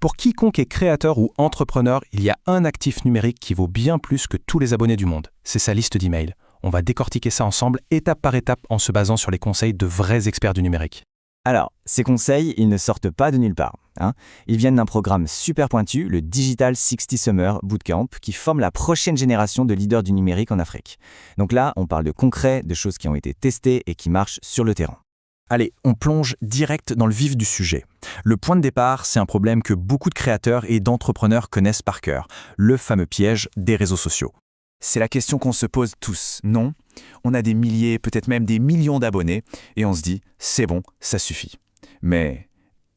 Pour quiconque est créateur ou entrepreneur, il y a un actif numérique qui vaut bien plus que tous les abonnés du monde. C'est sa liste d'emails. On va décortiquer ça ensemble, étape par étape, en se basant sur les conseils de vrais experts du numérique. Alors, ces conseils, ils ne sortent pas de nulle part. Ils viennent d'un programme super pointu, le Digital 60 Summer Bootcamp, qui forme la prochaine génération de leaders du numérique en Afrique. Donc là, on parle de concret, de choses qui ont été testées et qui marchent sur le terrain. Allez, on plonge direct dans le vif du sujet. Le point de départ, c'est un problème que beaucoup de créateurs et d'entrepreneurs connaissent par cœur, le fameux piège des réseaux sociaux. C'est la question qu'on se pose tous, non? On a des milliers, peut-être même des millions d'abonnés, et on se dit « c'est bon, ça suffit ». Mais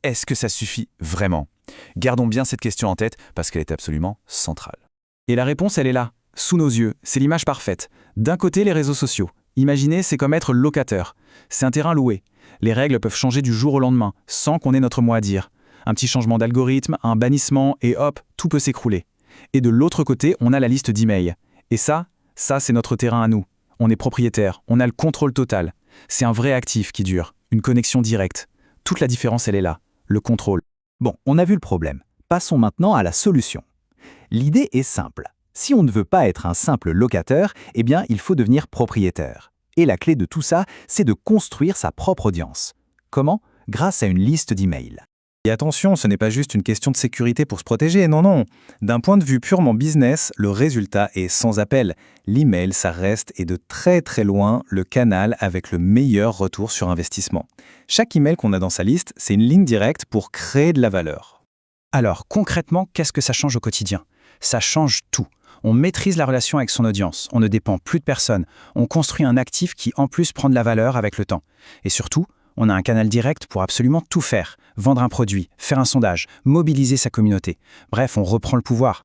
est-ce que ça suffit vraiment? Gardons bien cette question en tête parce qu'elle est absolument centrale. Et la réponse, elle est là, sous nos yeux, c'est l'image parfaite. D'un côté, les réseaux sociaux. Imaginez, c'est comme être locataire. C'est un terrain loué. Les règles peuvent changer du jour au lendemain, sans qu'on ait notre mot à dire. Un petit changement d'algorithme, un bannissement, et hop, tout peut s'écrouler. Et de l'autre côté, on a la liste d'emails. Et ça, c'est notre terrain à nous. On est propriétaire, on a le contrôle total. C'est un vrai actif qui dure, une connexion directe. Toute la différence, elle est là, le contrôle. Bon, on a vu le problème. Passons maintenant à la solution. L'idée est simple. Si on ne veut pas être un simple locataire, eh bien, il faut devenir propriétaire. Et la clé de tout ça, c'est de construire sa propre audience. Comment? Grâce à une liste d'emails. Et attention, ce n'est pas juste une question de sécurité pour se protéger, non. D'un point de vue purement business, le résultat est sans appel. L'email, ça reste et de très très loin le canal avec le meilleur retour sur investissement. Chaque email qu'on a dans sa liste, c'est une ligne directe pour créer de la valeur. Alors, concrètement, qu'est-ce que ça change au quotidien? Ça change tout. On maîtrise la relation avec son audience, on ne dépend plus de personne, on construit un actif qui en plus prend de la valeur avec le temps. Et surtout, on a un canal direct pour absolument tout faire, vendre un produit, faire un sondage, mobiliser sa communauté. Bref, on reprend le pouvoir.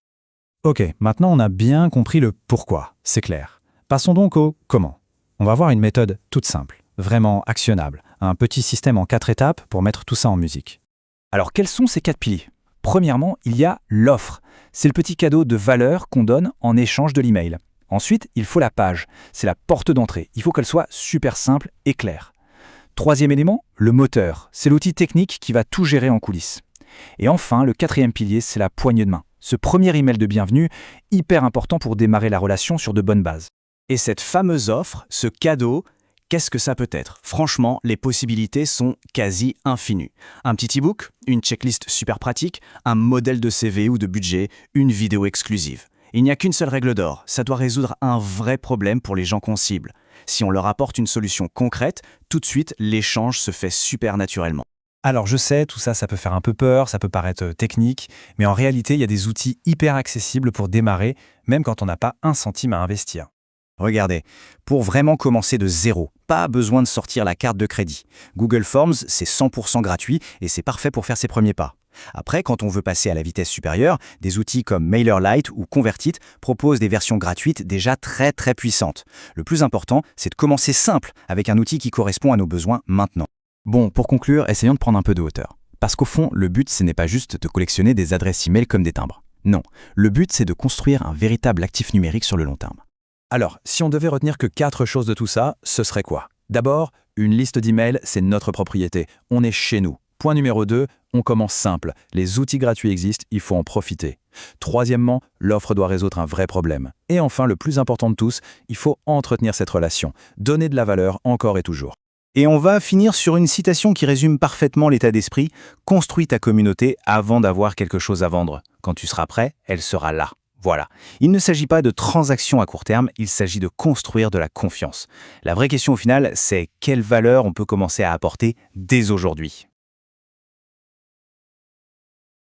Ok, maintenant on a bien compris le pourquoi, c'est clair. Passons donc au comment. On va voir une méthode toute simple, vraiment actionnable, un petit système en 4 étapes pour mettre tout ça en musique. Alors, quels sont ces 4 piliers? Premièrement, il y a l'offre. C'est le petit cadeau de valeur qu'on donne en échange de l'email. Ensuite, il faut la page. C'est la porte d'entrée. Il faut qu'elle soit super simple et claire. Troisième élément, le moteur. C'est l'outil technique qui va tout gérer en coulisses. Et enfin, le 4e pilier, c'est la poignée de main. Ce premier email de bienvenue, hyper important pour démarrer la relation sur de bonnes bases. Et cette fameuse offre, ce cadeau, qu'est-ce que ça peut être? Franchement, les possibilités sont quasi infinies. Un petit e-book, une checklist super pratique, un modèle de CV ou de budget, une vidéo exclusive. Il n'y a qu'une seule règle d'or, ça doit résoudre un vrai problème pour les gens qu'on cible. Si on leur apporte une solution concrète, tout de suite, l'échange se fait super naturellement. Alors je sais, tout ça, ça peut faire un peu peur, ça peut paraître technique, mais en réalité, il y a des outils hyper accessibles pour démarrer, même quand on n'a pas un centime à investir. Regardez, pour vraiment commencer de zéro, pas besoin de sortir la carte de crédit. Google Forms, c'est 100% gratuit et c'est parfait pour faire ses premiers pas. Après, quand on veut passer à la vitesse supérieure, des outils comme MailerLite ou Convertit proposent des versions gratuites déjà très très puissantes. Le plus important, c'est de commencer simple, avec un outil qui correspond à nos besoins maintenant. Bon, pour conclure, essayons de prendre un peu de hauteur. Parce qu'au fond, le but, ce n'est pas juste de collectionner des adresses email comme des timbres. Non, le but, c'est de construire un véritable actif numérique sur le long terme. Alors, si on devait retenir que 4 choses de tout ça, ce serait quoi? D'abord, une liste d'emails, c'est notre propriété. On est chez nous. Point numéro 2, on commence simple. Les outils gratuits existent, il faut en profiter. Troisièmement, l'offre doit résoudre un vrai problème. Et enfin, le plus important de tous, il faut entretenir cette relation. Donner de la valeur encore et toujours. Et on va finir sur une citation qui résume parfaitement l'état d'esprit. Construis ta communauté avant d'avoir quelque chose à vendre. Quand tu seras prêt, elle sera là. Voilà. Il ne s'agit pas de transactions à court terme, il s'agit de construire de la confiance. La vraie question au final, c'est quelle valeur on peut commencer à apporter dès aujourd'hui.